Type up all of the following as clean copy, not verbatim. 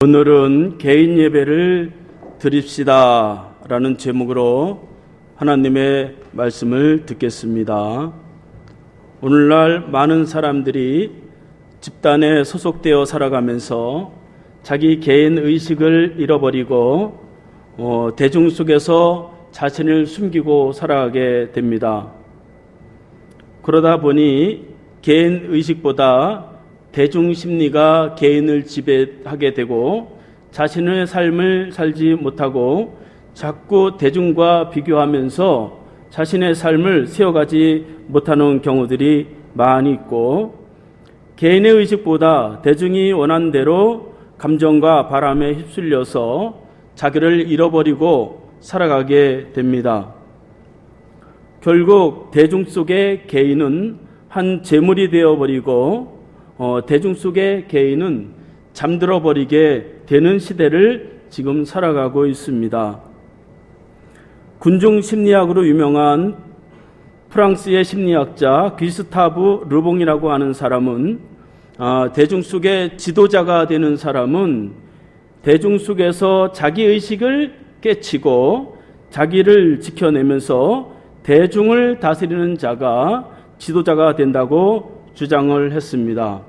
오늘은 개인 예배를 드립시다 라는 제목으로 하나님의 말씀을 듣겠습니다. 오늘날 많은 사람들이 집단에 소속되어 살아가면서 자기 개인 의식을 잃어버리고 대중 속에서 자신을 숨기고 살아가게 됩니다. 그러다 보니 개인 의식보다 대중 심리가 개인을 지배하게 되고 자신의 삶을 살지 못하고 자꾸 대중과 비교하면서 자신의 삶을 세워가지 못하는 경우들이 많이 있고, 개인의 의식보다 대중이 원하는 대로 감정과 바람에 휩쓸려서 자기를 잃어버리고 살아가게 됩니다. 결국 대중 속의 개인은 한 재물이 되어버리고 대중 속의 개인은 잠들어 버리게 되는 시대를 지금 살아가고 있습니다. 군중 심리학으로 유명한 프랑스의 심리학자 귀스타브 르봉이라고 하는 사람은 대중 속의 지도자가 되는 사람은 대중 속에서 자기 의식을 깨치고 자기를 지켜내면서 대중을 다스리는 자가 지도자가 된다고 주장을 했습니다.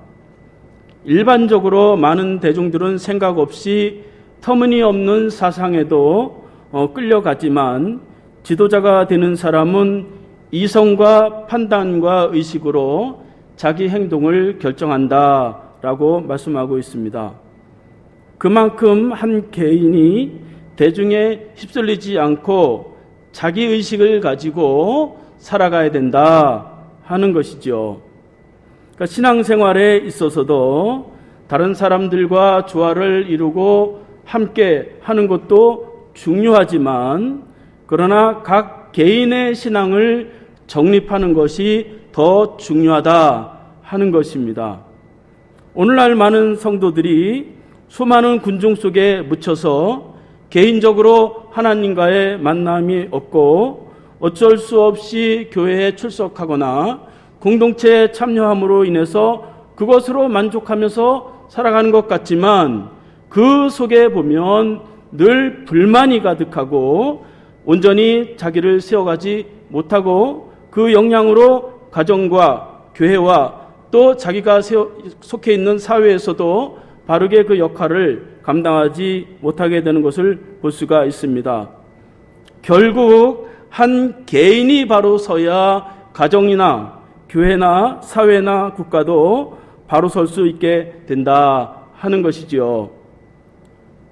일반적으로 많은 대중들은 생각 없이 터무니없는 사상에도 끌려가지만 지도자가 되는 사람은 이성과 판단과 의식으로 자기 행동을 결정한다라고 말씀하고 있습니다. 그만큼 한 개인이 대중에 휩쓸리지 않고 자기 의식을 가지고 살아가야 된다 하는 것이죠. 그러니까 신앙생활에 있어서도 다른 사람들과 조화를 이루고 함께 하는 것도 중요하지만, 그러나 각 개인의 신앙을 정립하는 것이 더 중요하다 하는 것입니다. 오늘날 많은 성도들이 수많은 군중 속에 묻혀서 개인적으로 하나님과의 만남이 없고 어쩔 수 없이 교회에 출석하거나 공동체에 참여함으로 인해서 그것으로 만족하면서 살아가는 것 같지만, 그 속에 보면 늘 불만이 가득하고 온전히 자기를 세워가지 못하고 그 영향으로 가정과 교회와 또 자기가 속해 있는 사회에서도 바르게 그 역할을 감당하지 못하게 되는 것을 볼 수가 있습니다. 결국 한 개인이 바로 서야 가정이나 교회나 사회나 국가도 바로 설 수 있게 된다 하는 것이지요.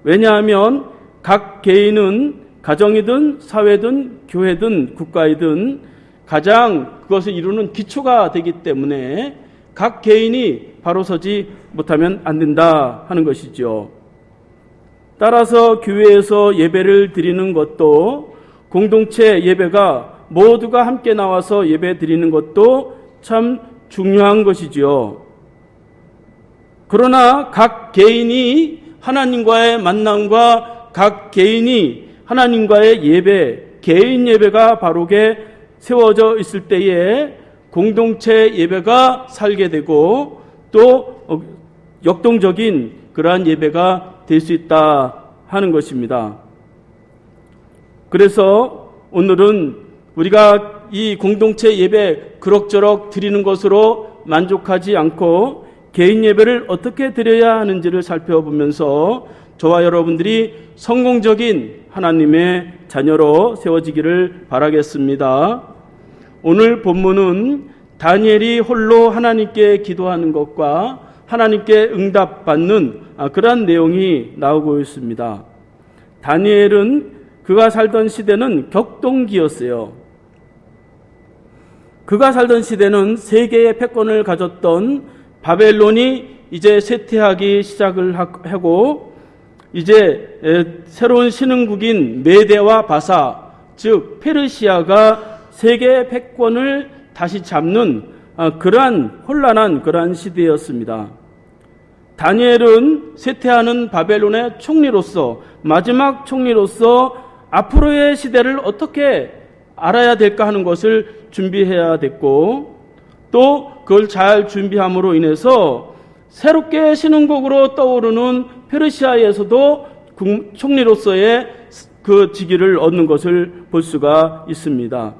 왜냐하면 각 개인은 가정이든 사회든 교회든 국가이든 가장 그것을 이루는 기초가 되기 때문에 각 개인이 바로 서지 못하면 안 된다 하는 것이죠. 따라서 교회에서 예배를 드리는 것도, 공동체 예배가 모두가 함께 나와서 예배 드리는 것도 참 중요한 것이지요. 그러나 각 개인이 하나님과의 만남과 각 개인이 하나님과의 예배, 개인 예배가 바르게 세워져 있을 때에 공동체 예배가 살게 되고 또 역동적인 그러한 예배가 될 수 있다 하는 것입니다. 그래서 오늘은 우리가 이 공동체 예배 그럭저럭 드리는 것으로 만족하지 않고 개인 예배를 어떻게 드려야 하는지를 살펴보면서 저와 여러분들이 성공적인 하나님의 자녀로 세워지기를 바라겠습니다. 오늘 본문은 다니엘이 홀로 하나님께 기도하는 것과 하나님께 응답받는 그러한 내용이 나오고 있습니다. 다니엘은 그가 살던 시대는 격동기였어요. 그가 살던 시대는 세계의 패권을 가졌던 바벨론이 이제 쇠퇴하기 시작을 하고, 이제 새로운 신흥국인 메대와 바사, 즉 페르시아가 세계의 패권을 다시 잡는 그러한 혼란한 그러한 시대였습니다. 다니엘은 쇠퇴하는 바벨론의 총리로서, 마지막 총리로서 앞으로의 시대를 어떻게 알아야 될까 하는 것을 준비해야 됐고, 또 그걸 잘 준비함으로 인해서 새롭게 신흥국으로 떠오르는 페르시아에서도 총리로서의 그 직위를 얻는 것을 볼 수가 있습니다.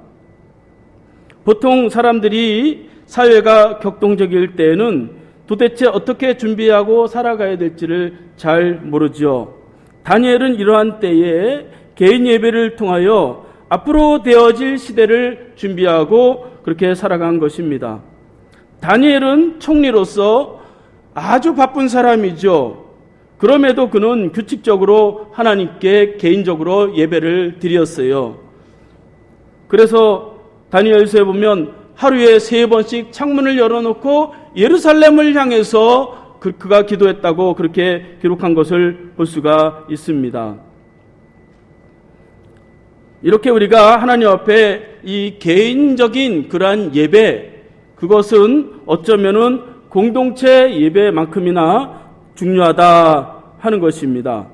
보통 사람들이 사회가 격동적일 때에는 도대체 어떻게 준비하고 살아가야 될지를 잘 모르죠. 다니엘은 이러한 때에 개인 예배를 통하여 앞으로 되어질 시대를 준비하고 그렇게 살아간 것입니다. 다니엘은 총리로서 아주 바쁜 사람이죠. 그럼에도 그는 규칙적으로 하나님께 개인적으로 예배를 드렸어요. 그래서 다니엘서에 보면 하루에 3번씩 창문을 열어놓고 예루살렘을 향해서 그가 기도했다고 그렇게 기록한 것을 볼 수가 있습니다. 이렇게 우리가 하나님 앞에 이 개인적인 그러한 예배, 그것은 어쩌면은 공동체 예배만큼이나 중요하다 하는 것입니다.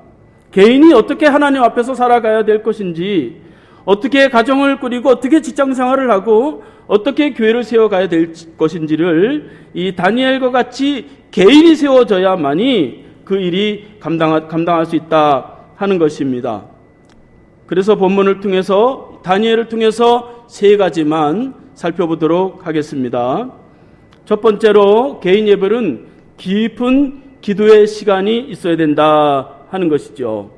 개인이 어떻게 하나님 앞에서 살아가야 될 것인지, 어떻게 가정을 꾸리고 어떻게 직장 생활을 하고 어떻게 교회를 세워가야 될 것인지를 이 다니엘과 같이 개인이 세워져야만이 그 일이 감당할 수 있다 하는 것입니다. 그래서 본문을 통해서 다니엘을 통해서 3가지만 살펴보도록 하겠습니다. 첫 번째로 개인 예배는 깊은 기도의 시간이 있어야 된다 하는 것이죠.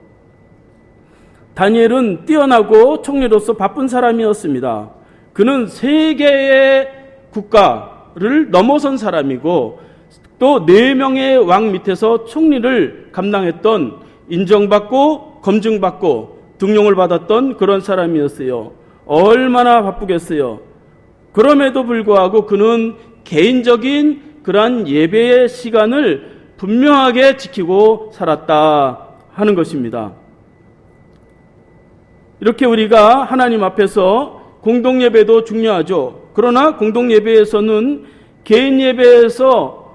다니엘은 뛰어나고 총리로서 바쁜 사람이었습니다. 그는 3개의 국가를 넘어선 사람이고 또 4명의 왕 밑에서 총리를 감당했던, 인정받고 검증받고 등용을 받았던 그런 사람이었어요. 얼마나 바쁘겠어요. 그럼에도 불구하고 그는 개인적인 그러한 예배의 시간을 분명하게 지키고 살았다 하는 것입니다. 이렇게 우리가 하나님 앞에서 공동예배도 중요하죠. 그러나 공동예배에서는 개인 예배에서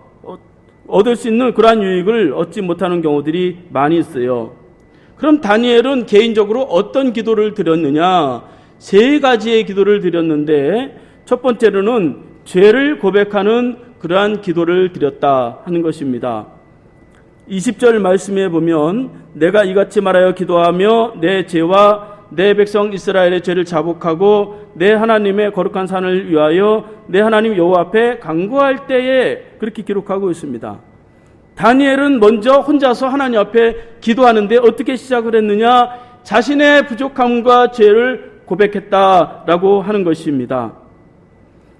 얻을 수 있는 그러한 유익을 얻지 못하는 경우들이 많이 있어요. 그럼 다니엘은 개인적으로 어떤 기도를 드렸느냐? 3가지의 기도를 드렸는데 첫 번째로는 죄를 고백하는 그러한 기도를 드렸다 하는 것입니다. 20절 말씀에 보면 내가 이같이 말하여 기도하며 내 죄와 내 백성 이스라엘의 죄를 자복하고 내 하나님의 거룩한 산을 위하여 내 하나님 여호와 앞에 간구할 때에 그렇게 기록하고 있습니다. 다니엘은 먼저 혼자서 하나님 앞에 기도하는데 어떻게 시작을 했느냐? 자신의 부족함과 죄를 고백했다라고 하는 것입니다.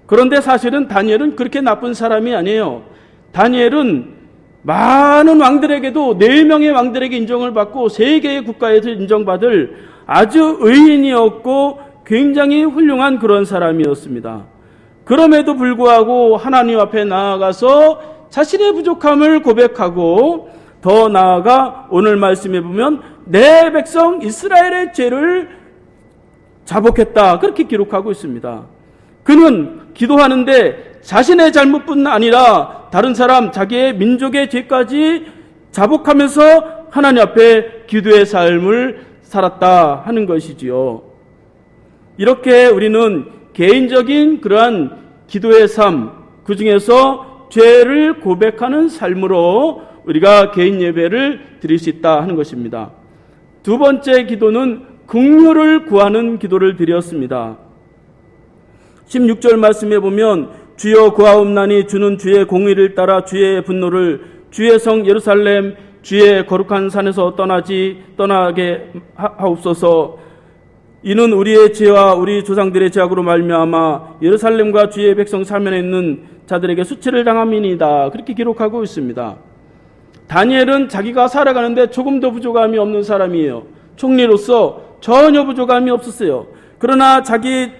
그런데 사실은 다니엘은 그렇게 나쁜 사람이 아니에요. 다니엘은 많은 왕들에게도 4명의 왕들에게 인정을 받고 3개의 국가에서 인정받을 아주 의인이었고 굉장히 훌륭한 그런 사람이었습니다. 그럼에도 불구하고 하나님 앞에 나아가서 자신의 부족함을 고백하고 더 나아가 오늘 말씀에 보면 내 백성 이스라엘의 죄를 자복했다 그렇게 기록하고 있습니다. 그는 기도하는데 자신의 잘못뿐 아니라 다른 사람, 자기의 민족의 죄까지 자복하면서 하나님 앞에 기도의 삶을 살았다 하는 것이지요. 이렇게 우리는 개인적인 그러한 기도의 삶, 그 중에서 죄를 고백하는 삶으로 우리가 개인 예배를 드릴 수 있다 하는 것입니다. 두 번째 기도는 긍휼을 구하는 기도를 드렸습니다. 16절 말씀에 보면 주여 구하옵나니 주는 주의 공의를 따라 주의 분노를 주의 성 예루살렘 주의 거룩한 산에서 떠나게 하옵소서. 이는 우리의 죄와 우리 조상들의 죄악으로 말미암아 예루살렘과 주의 백성 사면에 있는 자들에게 수치를 당함이니이다. 그렇게 기록하고 있습니다. 다니엘은 자기가 살아가는데 조금도 부족함이 없는 사람이에요. 총리로서 전혀 부족함이 없었어요. 그러나 자기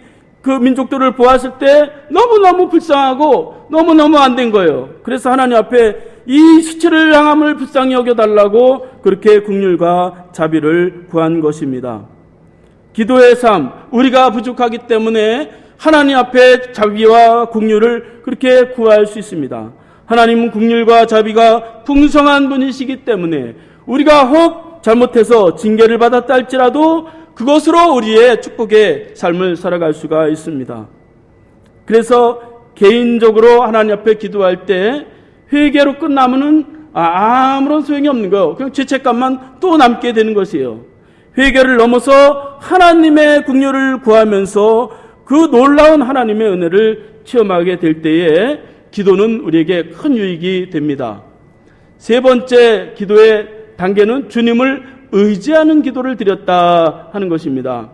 그 민족들을 보았을 때 너무너무 불쌍하고 너무너무 안 된 거예요. 그래서 하나님 앞에 이 수치를 당함을 불쌍히 여겨달라고 그렇게 긍휼과 자비를 구한 것입니다. 기도의 삶, 우리가 부족하기 때문에 하나님 앞에 자비와 긍휼을 그렇게 구할 수 있습니다. 하나님은 긍휼과 자비가 풍성한 분이시기 때문에 우리가 혹 잘못해서 징계를 받았다 할지라도 그것으로 우리의 축복의 삶을 살아갈 수가 있습니다. 그래서 개인적으로 하나님 앞에 기도할 때 회개로 끝나면은 아무런 소용이 없는 거예요. 그냥 죄책감만 또 남게 되는 것이에요. 회개를 넘어서 하나님의 긍휼을 구하면서 그 놀라운 하나님의 은혜를 체험하게 될 때에 기도는 우리에게 큰 유익이 됩니다. 세 번째 기도의 단계는 주님을 의지하는 기도를 드렸다 하는 것입니다.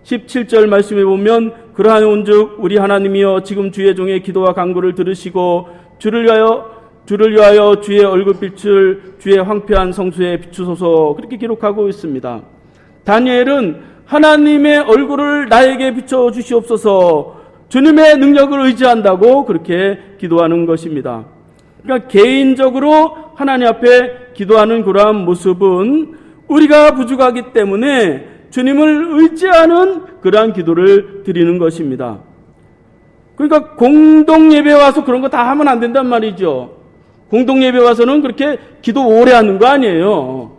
17절 말씀에 보면 그러하온즉 우리 하나님이여 지금 주의 종의 기도와 간구를 들으시고 주를 위하여 주의 얼굴빛을 주의 황폐한 성수에 비추소서 그렇게 기록하고 있습니다. 다니엘은 하나님의 얼굴을 나에게 비춰 주시옵소서 주님의 능력을 의지한다고 그렇게 기도하는 것입니다. 그러니까 개인적으로 하나님 앞에 기도하는 그러한 모습은 우리가 부족하기 때문에 주님을 의지하는 그러한 기도를 드리는 것입니다. 그러니까 공동예배 와서 그런 거 다 하면 안 된단 말이죠. 공동예배 와서는 그렇게 기도 오래 하는 거 아니에요.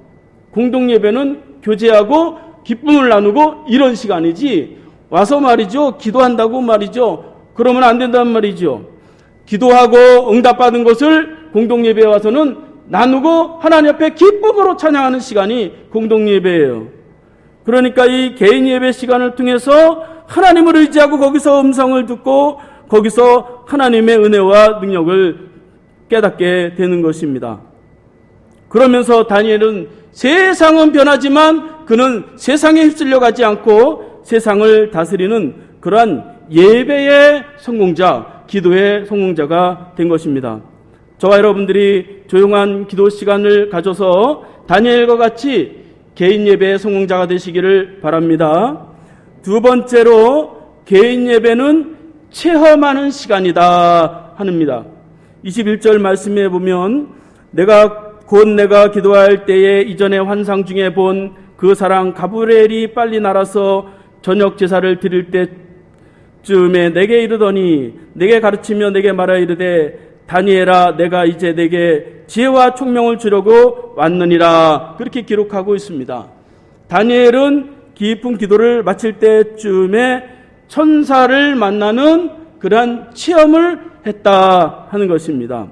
공동예배는 교제하고 기쁨을 나누고 이런 시간이지 와서 말이죠. 기도한다고 말이죠. 그러면 안 된단 말이죠. 기도하고 응답받은 것을 공동예배에 와서는 나누고 하나님 앞에 기쁨으로 찬양하는 시간이 공동예배예요. 그러니까 이 개인 예배 시간을 통해서 하나님을 의지하고 거기서 음성을 듣고 거기서 하나님의 은혜와 능력을 깨닫게 되는 것입니다. 그러면서 다니엘은 세상은 변하지만 그는 세상에 휩쓸려 가지 않고 세상을 다스리는 그러한 예배의 성공자, 기도의 성공자가 된 것입니다. 저와 여러분들이 조용한 기도 시간을 가져서 다니엘과 같이 개인 예배의 성공자가 되시기를 바랍니다. 두 번째로 개인 예배는 체험하는 시간이다 합니다. 21절 말씀에 보면 내가 기도할 때에 이전에 환상 중에 본 그 사랑 가브리엘이 빨리 날아서 저녁 제사를 드릴 때쯤에 내게 이르더니 내게 가르치며 내게 말하 이르되 다니엘아 내가 이제 내게 지혜와 총명을 주려고 왔느니라 그렇게 기록하고 있습니다. 다니엘은 깊은 기도를 마칠 때쯤에 천사를 만나는 그러한 체험을 했다 하는 것입니다.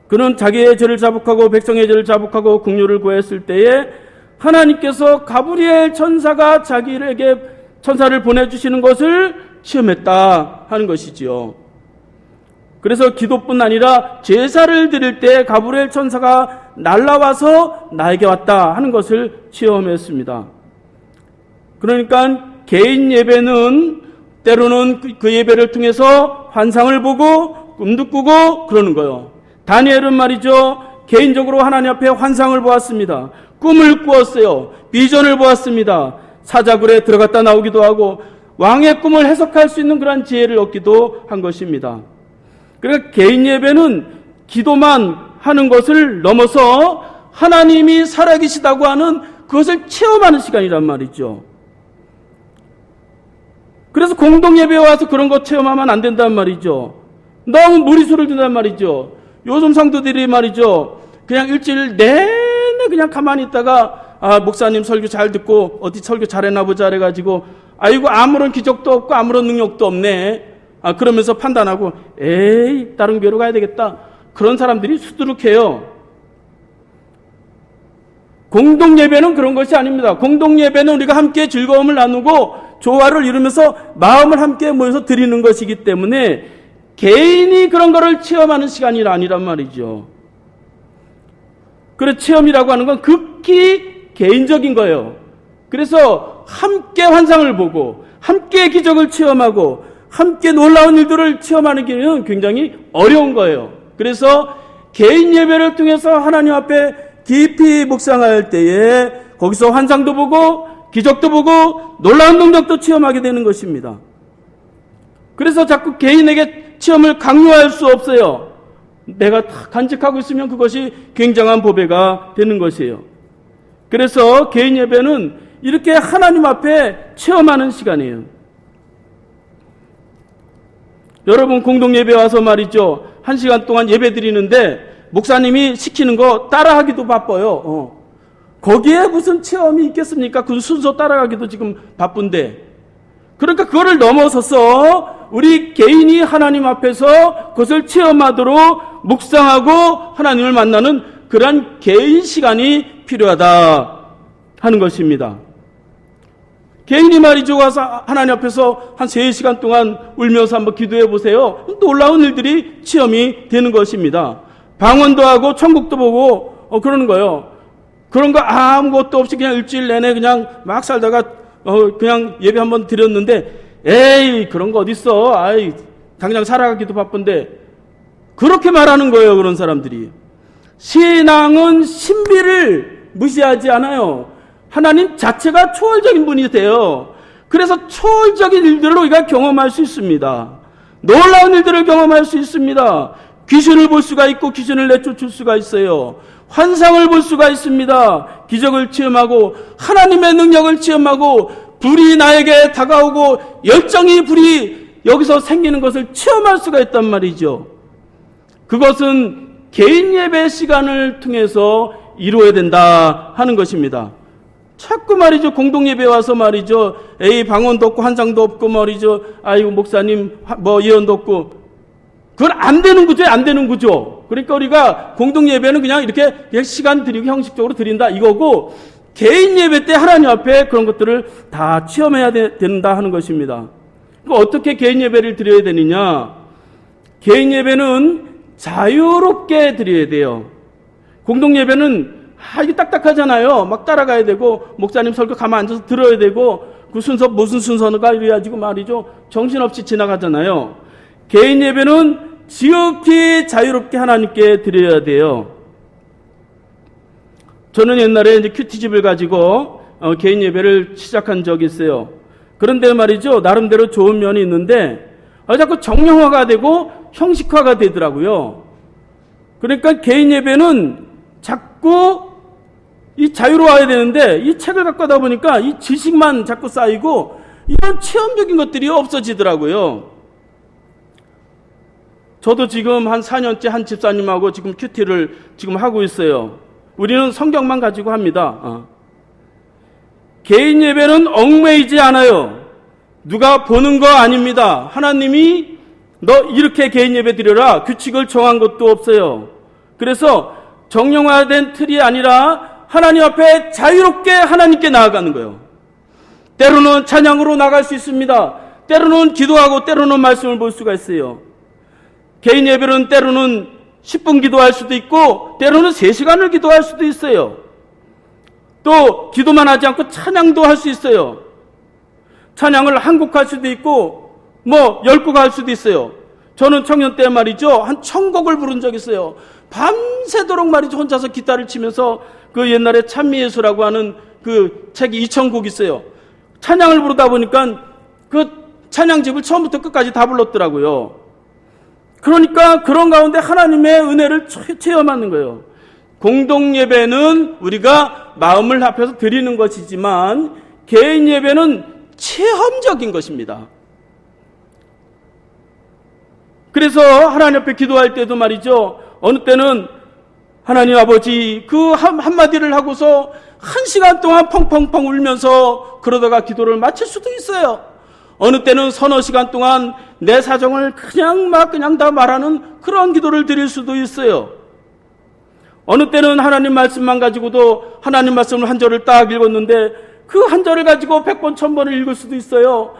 그는 자기의 죄를 자복하고 백성의 죄를 자복하고 긍휼을 구했을 때에 하나님께서 가브리엘 천사가 자기에게 천사를 보내주시는 것을 체험했다 하는 것이지요. 그래서 기도뿐 아니라 제사를 드릴 때 가브리엘 천사가 날아와서 나에게 왔다 하는 것을 체험했습니다. 그러니까 개인 예배는 때로는 그 예배를 통해서 환상을 보고 꿈도 꾸고 그러는 거예요. 다니엘은 말이죠. 개인적으로 하나님 앞에 환상을 보았습니다. 꿈을 꾸었어요. 비전을 보았습니다. 사자굴에 들어갔다 나오기도 하고 왕의 꿈을 해석할 수 있는 그런 지혜를 얻기도 한 것입니다. 그러니까 개인 예배는 기도만 하는 것을 넘어서 하나님이 살아계시다고 하는 그것을 체험하는 시간이란 말이죠. 그래서 공동예배에 와서 그런 거 체험하면 안 된단 말이죠. 너무 무리수를 둔단 말이죠. 요즘 성도들이 말이죠. 그냥 일주일 내내 그냥 가만히 있다가 목사님 설교 잘 듣고 어디 설교 잘했나 보자 그래가지고 아이고 아무런 기적도 없고 아무런 능력도 없네. 그러면서 판단하고 에이 다른 교회로 가야 되겠다. 그런 사람들이 수두룩해요. 공동예배는 그런 것이 아닙니다. 공동예배는 우리가 함께 즐거움을 나누고 조화를 이루면서 마음을 함께 모여서 드리는 것이기 때문에 개인이 그런 거를 체험하는 시간이 아니란 말이죠. 그래서 체험이라고 하는 건 극히 개인적인 거예요. 그래서 함께 환상을 보고 함께 기적을 체험하고 함께 놀라운 일들을 체험하는 게 굉장히 어려운 거예요. 그래서 개인 예배를 통해서 하나님 앞에 깊이 묵상할 때에 거기서 환상도 보고 기적도 보고 놀라운 능력도 체험하게 되는 것입니다. 그래서 자꾸 개인에게 체험을 강요할 수 없어요. 내가 간직하고 있으면 그것이 굉장한 보배가 되는 것이에요. 그래서 개인 예배는 이렇게 하나님 앞에 체험하는 시간이에요. 여러분 공동 예배 와서 말이죠. 1시간 동안 예배 드리는데 목사님이 시키는 거 따라하기도 바빠요. 거기에 무슨 체험이 있겠습니까? 그 순서 따라가기도 지금 바쁜데. 그러니까 그거를 넘어서서 우리 개인이 하나님 앞에서 그것을 체험하도록 묵상하고 하나님을 만나는 그러한 개인 시간이 필요하다 하는 것입니다. 개인이 말이죠, 와서 하나님 앞에서 한 3시간 동안 울면서 한번 기도해 보세요. 놀라운 일들이 체험이 되는 것입니다. 방언도 하고 천국도 보고 그러는 거예요. 그런 거 아무것도 없이 그냥 일주일 내내 그냥 막 살다가 그냥 예배 한번 드렸는데, 에이 그런 거 어딨어, 아이 당장 살아가기도 바쁜데, 그렇게 말하는 거예요. 그런 사람들이. 신앙은 신비를 무시하지 않아요. 하나님 자체가 초월적인 분이 돼요. 그래서 초월적인 일들을 우리가 경험할 수 있습니다. 놀라운 일들을 경험할 수 있습니다. 귀신을 볼 수가 있고 귀신을 내쫓을 수가 있어요. 환상을 볼 수가 있습니다. 기적을 체험하고 하나님의 능력을 체험하고 불이 나에게 다가오고 열정이 불이 여기서 생기는 것을 체험할 수가 있단 말이죠. 그것은 개인 예배 시간을 통해서 이루어야 된다 하는 것입니다. 자꾸 말이죠, 공동 예배 와서 말이죠, 에이 방언도 없고 환상도 없고 말이죠, 아이고 목사님 뭐 예언도 없고, 그건 안 되는 구조예요. 안 되는 구조. 그러니까 우리가 공동 예배는 그냥 이렇게 시간 드리고 형식적으로 드린다 이거고, 개인 예배 때 하나님 앞에 그런 것들을 다 체험해야 된다 하는 것입니다. 그러니까 어떻게 개인 예배를 드려야 되느냐? 개인 예배는 자유롭게 드려야 돼요. 공동 예배는 이게 딱딱하잖아요. 막 따라가야 되고, 목사님 설교 가만 앉아서 들어야 되고, 그 순서 무슨 순서가 이래가지고 말이죠, 정신없이 지나가잖아요. 개인 예배는 지극히 자유롭게 하나님께 드려야 돼요. 저는 옛날에 이제 큐티집을 가지고 개인 예배를 시작한 적이 있어요. 그런데 말이죠, 나름대로 좋은 면이 있는데 자꾸 정형화가 되고 형식화가 되더라고요. 그러니까 개인 예배는 자꾸 이 자유로워야 되는데, 이 책을 갖고 하다 보니까 이 지식만 자꾸 쌓이고 이런 체험적인 것들이 없어지더라고요. 저도 지금 한 4년째 한 집사님하고 지금 큐티를 지금 하고 있어요. 우리는 성경만 가지고 합니다. 개인 예배는 얽매이지 않아요. 누가 보는 거 아닙니다. 하나님이 너 이렇게 개인 예배 드려라 규칙을 정한 것도 없어요. 그래서 정형화된 틀이 아니라 하나님 앞에 자유롭게 하나님께 나아가는 거예요. 때로는 찬양으로 나갈 수 있습니다. 때로는 기도하고 때로는 말씀을 볼 수가 있어요. 개인 예배는 때로는 10분 기도할 수도 있고 때로는 3시간을 기도할 수도 있어요. 또 기도만 하지 않고 찬양도 할 수 있어요. 찬양을 한 곡 할 수도 있고 뭐 10곡 할 수도 있어요. 저는 청년 때 말이죠, 한 1000곡을 부른 적이 있어요. 밤새도록 말이죠, 혼자서 기타를 치면서 그 옛날에 찬미예수라고 하는 그 책이 2000곡 있어요. 찬양을 부르다 보니까 그 찬양집을 처음부터 끝까지 다 불렀더라고요. 그러니까 그런 가운데 하나님의 은혜를 체험하는 거예요. 공동 예배는 우리가 마음을 합해서 드리는 것이지만 개인 예배는 체험적인 것입니다. 그래서 하나님 앞에 기도할 때도 말이죠, 어느 때는 하나님 아버지 그 한마디를 하고서 1시간 동안 펑펑펑 울면서 그러다가 기도를 마칠 수도 있어요. 어느 때는 서너 시간 동안 내 사정을 그냥 다 말하는 그런 기도를 드릴 수도 있어요. 어느 때는 하나님 말씀만 가지고도 하나님 말씀을 한 절을 딱 읽었는데 그 한 절을 가지고 100번, 1000번을 읽을 수도 있어요.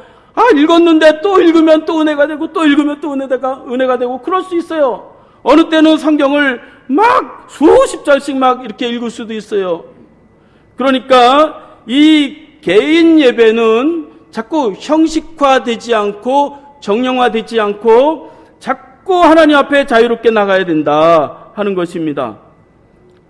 읽었는데 또 읽으면 또 은혜가 되고 또 읽으면 또 은혜가 되고 그럴 수 있어요. 어느 때는 성경을 막 수십 절씩 막 이렇게 읽을 수도 있어요. 그러니까 이 개인 예배는 자꾸 형식화되지 않고 정형화되지 않고 자꾸 하나님 앞에 자유롭게 나가야 된다 하는 것입니다.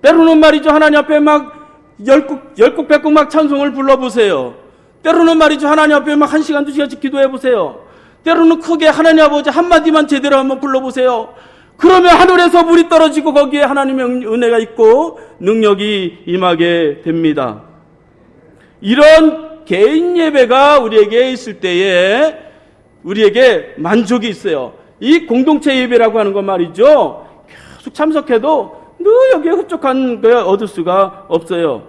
때로는 말이죠, 하나님 앞에 막 10곡, 100곡 막 찬송을 불러보세요. 때로는 말이죠, 하나님 앞에 막 1시간, 2시간씩 기도해보세요. 때로는 크게 하나님 아버지 한마디만 제대로 한번 불러보세요. 그러면 하늘에서 물이 떨어지고 거기에 하나님의 은혜가 있고 능력이 임하게 됩니다. 이런 개인 예배가 우리에게 있을 때에 우리에게 만족이 있어요. 이 공동체 예배라고 하는 건 말이죠, 계속 참석해도 늘 여기에 흡족한 걸 얻을 수가 없어요.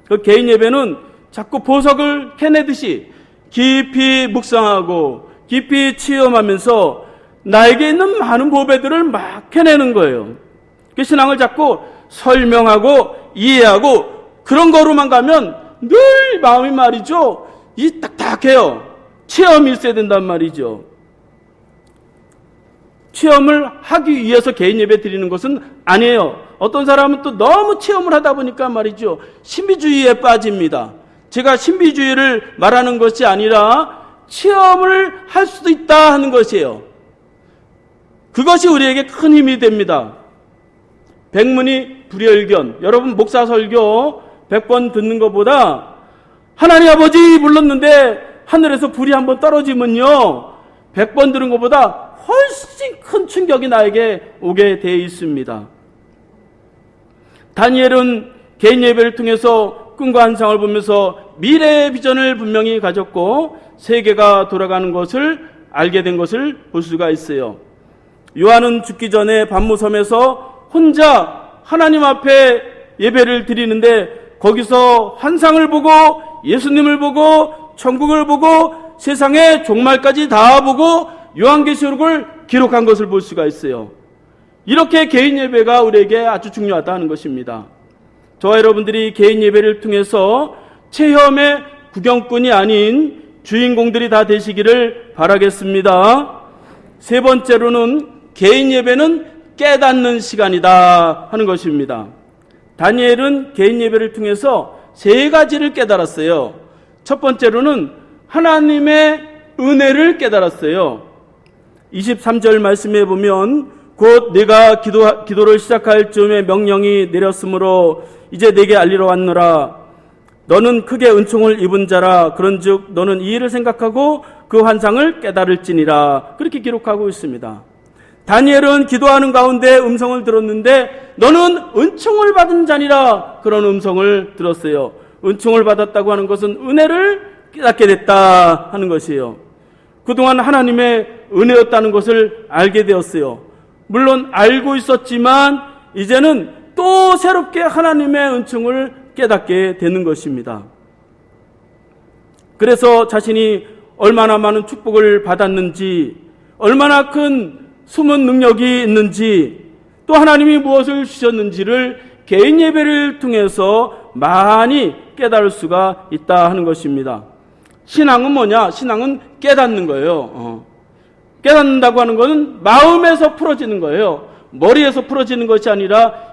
그 개인 예배는 자꾸 보석을 캐내듯이 깊이 묵상하고 깊이 체험하면서 나에게 있는 많은 보배들을 막 해내는 거예요. 그 신앙을 자꾸 설명하고 이해하고 그런 거로만 가면 늘 마음이 말이죠. 이 딱딱해요. 체험이 있어야 된단 말이죠. 체험을 하기 위해서 개인 예배 드리는 것은 아니에요. 어떤 사람은 또 너무 체험을 하다 보니까 말이죠. 신비주의에 빠집니다. 제가 신비주의를 말하는 것이 아니라 체험을 할 수도 있다 하는 것이에요. 그것이 우리에게 큰 힘이 됩니다. 백문이 불여일견. 여러분 목사 설교 100번 듣는 것보다 하나님 아버지 불렀는데 하늘에서 불이 한번 떨어지면요 100번 들은 것보다 훨씬 큰 충격이 나에게 오게 되어 있습니다. 다니엘은 개인 예배를 통해서 꿈과 환상을 보면서 미래의 비전을 분명히 가졌고 세계가 돌아가는 것을 알게 된 것을 볼 수가 있어요. 요한은 죽기 전에 반모섬에서 혼자 하나님 앞에 예배를 드리는데 거기서 환상을 보고 예수님을 보고 천국을 보고 세상의 종말까지 다 보고 요한계시록을 기록한 것을 볼 수가 있어요. 이렇게 개인 예배가 우리에게 아주 중요하다는 것입니다. 저와 여러분들이 개인 예배를 통해서 체험의 구경꾼이 아닌 주인공들이 다 되시기를 바라겠습니다. 세 번째로는 개인 예배는 깨닫는 시간이다 하는 것입니다. 다니엘은 개인 예배를 통해서 세 가지를 깨달았어요. 첫 번째로는 하나님의 은혜를 깨달았어요. 23절 말씀에 보면 곧 내가 기도를 시작할 즈음에 명령이 내렸으므로 이제 내게 알리러 왔노라. 너는 크게 은총을 입은 자라. 그런즉 너는 이 일을 생각하고 그 환상을 깨달을지니라. 그렇게 기록하고 있습니다. 다니엘은 기도하는 가운데 음성을 들었는데 너는 은총을 받은 자니라. 그런 음성을 들었어요. 은총을 받았다고 하는 것은 은혜를 깨닫게 됐다 하는 것이에요. 그동안 하나님의 은혜였다는 것을 알게 되었어요. 물론 알고 있었지만 이제는 또 새롭게 하나님의 은총을 깨닫게 되는 것입니다. 그래서 자신이 얼마나 많은 축복을 받았는지, 얼마나 큰 숨은 능력이 있는지, 또 하나님이 무엇을 주셨는지를 개인 예배를 통해서 많이 깨달을 수가 있다 하는 것입니다. 신앙은 뭐냐? 신앙은 깨닫는 거예요. 깨닫는다고 하는 것은 마음에서 풀어지는 거예요. 머리에서 풀어지는 것이 아니라